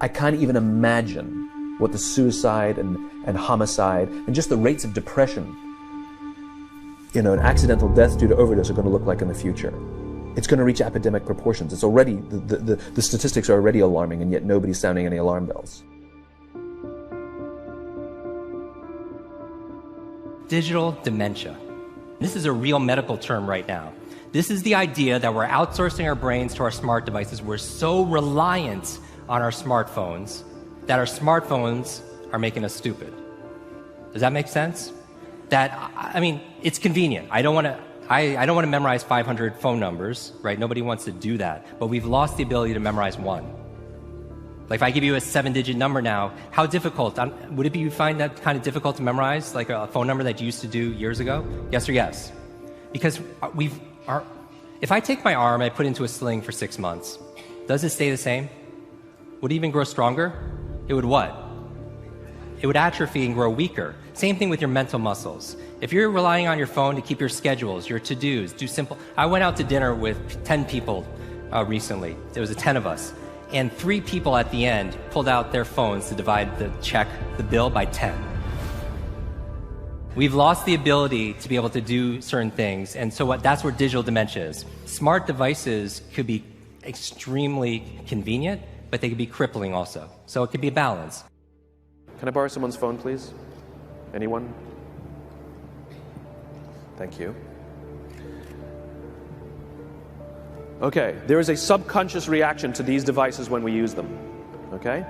I can't even imagine what the suicide and homicide and just the rates of depression, and accidental deaths due to overdose are going to look like in the future. It's going to reach epidemic proportions. It's already, the statistics are already alarming, and yet nobody's sounding any alarm bells. Digital dementia. This is a real medical term right now. This is the idea that we're outsourcing our brains to our smart devices. We're so reliant on our smartphones that our smartphones are making us stupid. Does that make sense? It's convenient. I don't want to memorize 500 phone numbers, right? Nobody wants to do that. But we've lost the ability to memorize one. Like if I give you a 7-digit number now, how difficult? Would it be you find that kind of difficult to memorize, like a phone number that you used to do years ago? Yes or yes? Because if I take my arm, I put it into a sling for 6 months, does it stay the same? Would it even grow stronger? It would what? It would atrophy and grow weaker. Same thing with your mental muscles. If you're relying on your phone to keep your schedules, your to-dos, I went out to dinner with 10 people recently. There was 10 of us. And 3 people at the end pulled out their phones to divide the bill by 10. We've lost the ability to be able to do certain things, and so that's where digital dementia is. Smart devices could be extremely convenient, but they could be crippling also. So it could be a balance. Can I borrow someone's phone, please? Anyone? Thank you. Okay, there is a subconscious reaction to these devices when we use them, okay?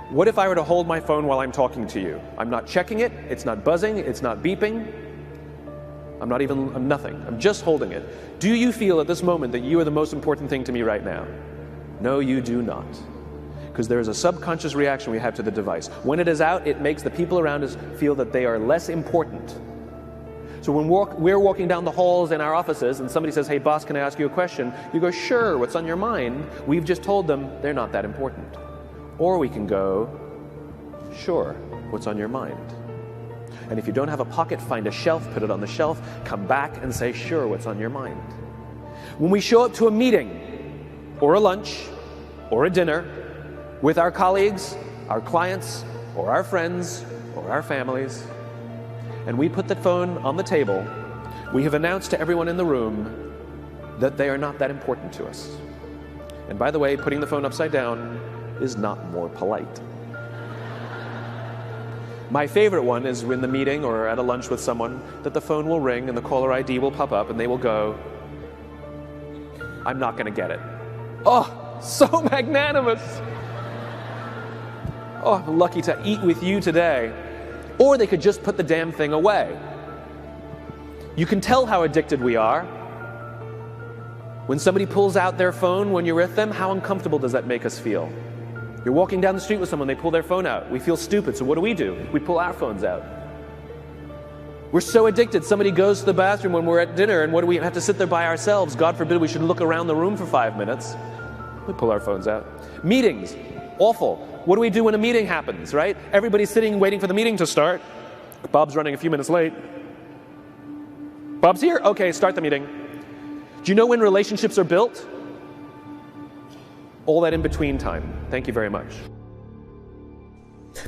What if I were to hold my phone while I'm talking to you? I'm not checking it, it's not buzzing, it's not beeping, I'm nothing, I'm just holding it. Do you feel at this moment that you are the most important thing to me right now? No, you do not. Because there is a subconscious reaction we have to the device. When it is out, it makes the people around us feel that they are less important. So when we're walking down the halls in our offices and somebody says, hey boss, can I ask you a question? You go, sure, what's on your mind? We've just told them they're not that important. Or we can go, sure, what's on your mind? And if you don't have a pocket, find a shelf, put it on the shelf, come back and say, sure, what's on your mind? When we show up to a meeting or a lunch or a dinner with our colleagues, our clients, or our friends, or our families, and we put the phone on the table, we have announced to everyone in the room that they are not that important to us. And by the way, putting the phone upside down is not more polite. My favorite one is in the meeting or at a lunch with someone that the phone will ring and the caller ID will pop up and they will go, I'm not going to get it. Oh, so magnanimous. Oh, I'm lucky to eat with you today. Or they could just put the damn thing away. You can tell how addicted we are. When somebody pulls out their phone when you're with them, how uncomfortable does that make us feel? You're walking down the street with someone, they pull their phone out. We feel stupid, so what do? We pull our phones out. We're so addicted. Somebody goes to the bathroom when we're at dinner, and what do we have to sit there by ourselves? God forbid we should look around the room for 5 minutes. We pull our phones out. Meetings, awful. What do we do when a meeting happens, right? Everybody's sitting waiting for the meeting to start. Bob's running a few minutes late. Bob's here? Okay, start the meeting. Do you know when relationships are built? All that in between time. Thank you very much.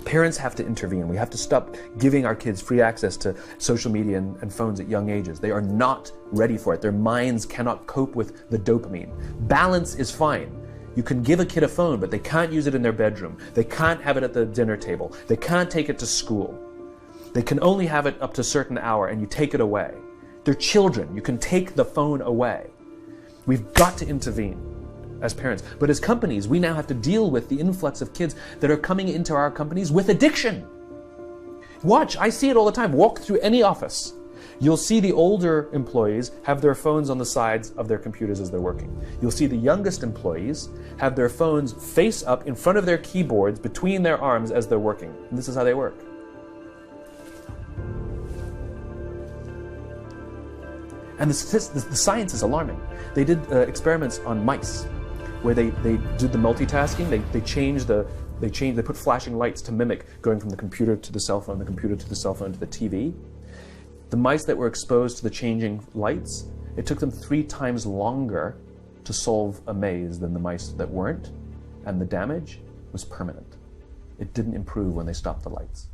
Parents have to intervene. We have to stop giving our kids free access to social media and phones at young ages. They are not ready for it. Their minds cannot cope with the dopamine. Balance is fine. You can give a kid a phone, but they can't use it in their bedroom. They can't have it at the dinner table. They can't take it to school. They can only have it up to a certain hour, and you take it away. They're children. You can take the phone away. We've got to intervene as parents. But as companies, we now have to deal with the influx of kids that are coming into our companies with addiction. Watch, I see it all the time. Walk through any office. You'll see the older employees have their phones on the sides of their computers as they're working. You'll see the youngest employees have their phones face up in front of their keyboards between their arms as they're working. And this is how they work. And the science is alarming. They did experiments on mice where they did the multitasking. They put flashing lights to mimic going from the computer to the cell phone, the computer to the cell phone to the TV. The mice that were exposed to the changing lights, it took them 3 times longer to solve a maze than the mice that weren't. And the damage, was permanent. It didn't improve when they stopped the lights.